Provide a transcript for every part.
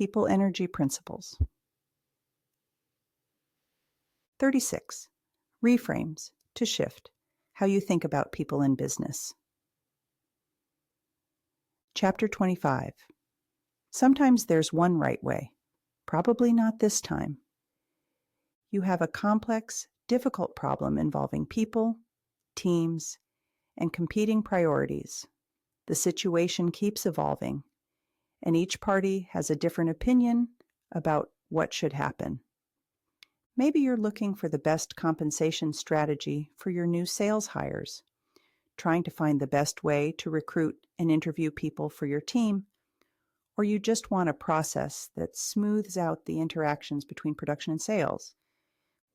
People Energy Principles. 36. Reframes to shift how you think about people in business. Chapter 25. Sometimes there's one right way. Probably not this time. You have a complex, difficult problem involving people, teams, and competing priorities. The situation keeps evolving, and each party has a different opinion about what should happen. Maybe you're looking for the best compensation strategy for your new sales hires, trying to find the best way to recruit and interview people for your team, or you just want a process that smooths out the interactions between production and sales.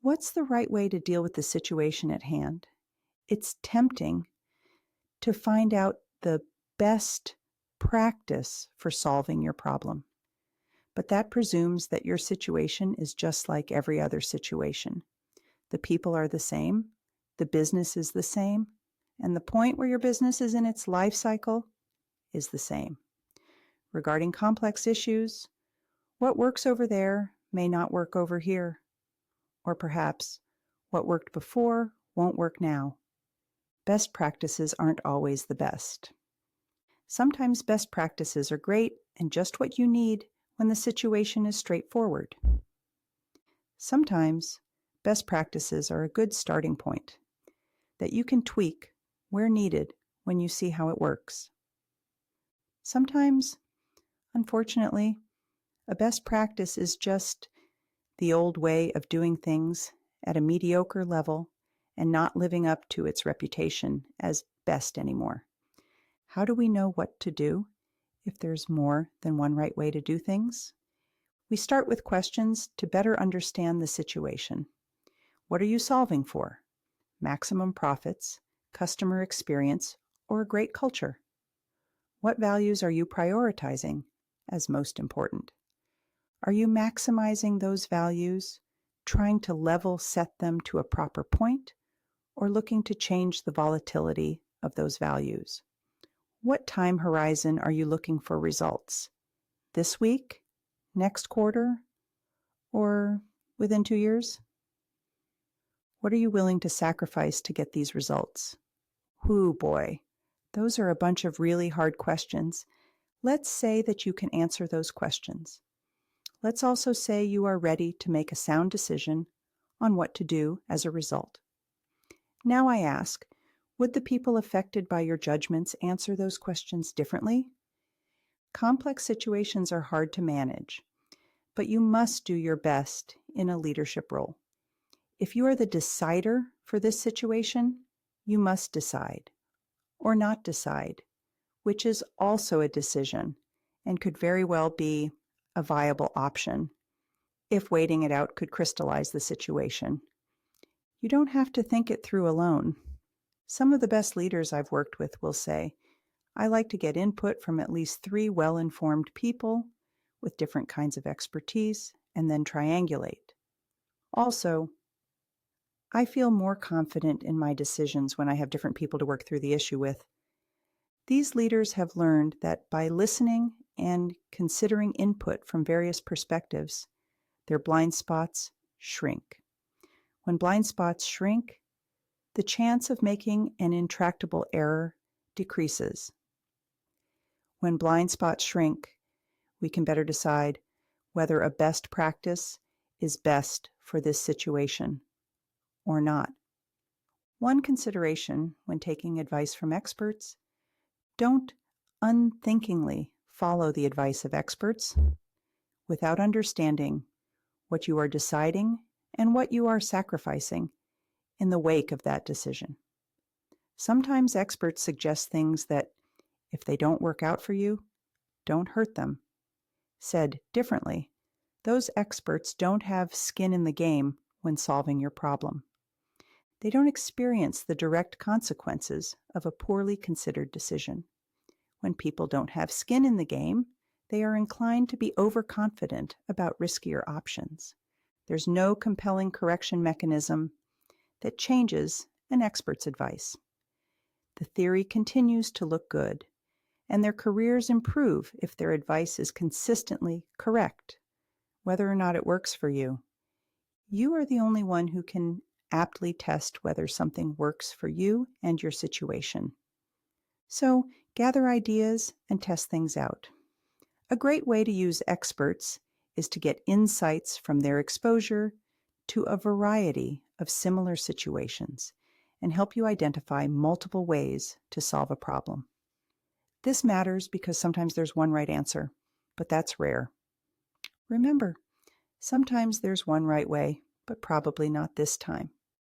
What's the right way to deal with the situation at hand? It's tempting to find out the best practice for solving your problem. But that presumes that your situation is just like every other situation. The people are the same, the business is the same, and the point where your business is in its life cycle is the same. Regarding complex issues, what works over there may not work over here. Or perhaps what worked before won't work now. Best practices aren't always the best. Sometimes best practices are great and just what you need when the situation is straightforward. Sometimes best practices are a good starting point that you can tweak where needed when you see how it works. Sometimes, unfortunately, a best practice is just the old way of doing things at a mediocre level and not living up to its reputation as best anymore. How do we know what to do if there's more than one right way to do things? We start with questions to better understand the situation. What are you solving for? Maximum profits, customer experience, or a great culture? What values are you prioritizing as most important? Are you maximizing those values, trying to level set them to a proper point, or looking to change the volatility of those values? What time horizon are you looking for results? This week? Next quarter? Or within 2 years? What are you willing to sacrifice to get these results? Whoo boy, those are a bunch of really hard questions. Let's say that you can answer those questions. Let's also say you are ready to make a sound decision on what to do as a result. Now I ask, would the people affected by your judgments answer those questions differently? Complex situations are hard to manage, but you must do your best in a leadership role. If you are the decider for this situation, you must decide, or not decide, which is also a decision and could very well be a viable option if waiting it out could crystallize the situation. You don't have to think it through alone. Some of the best leaders I've worked with will say, I like to get input from at least 3 well-informed people with different kinds of expertise and then triangulate. Also, I feel more confident in my decisions when I have different people to work through the issue with. These leaders have learned that by listening and considering input from various perspectives, their blind spots shrink. When blind spots shrink, the chance of making an intractable error decreases. When blind spots shrink, we can better decide whether a best practice is best for this situation or not. One consideration when taking advice from experts: don't unthinkingly follow the advice of experts without understanding what you are deciding and what you are sacrificing in the wake of that decision. Sometimes experts suggest things that, if they don't work out for you, don't hurt them. Said differently, those experts don't have skin in the game when solving your problem. They don't experience the direct consequences of a poorly considered decision. When people don't have skin in the game, they are inclined to be overconfident about riskier options. There's no compelling correction mechanism that changes an expert's advice. The theory continues to look good, and their careers improve if their advice is consistently correct, whether or not it works for you. You are the only one who can aptly test whether something works for you and your situation. So, gather ideas and test things out. A great way to use experts is to get insights from their exposure to a variety of similar situations and help you identify multiple ways to solve a problem. This matters because sometimes there's one right answer, but that's rare. Remember, sometimes there's one right way, but probably not this time.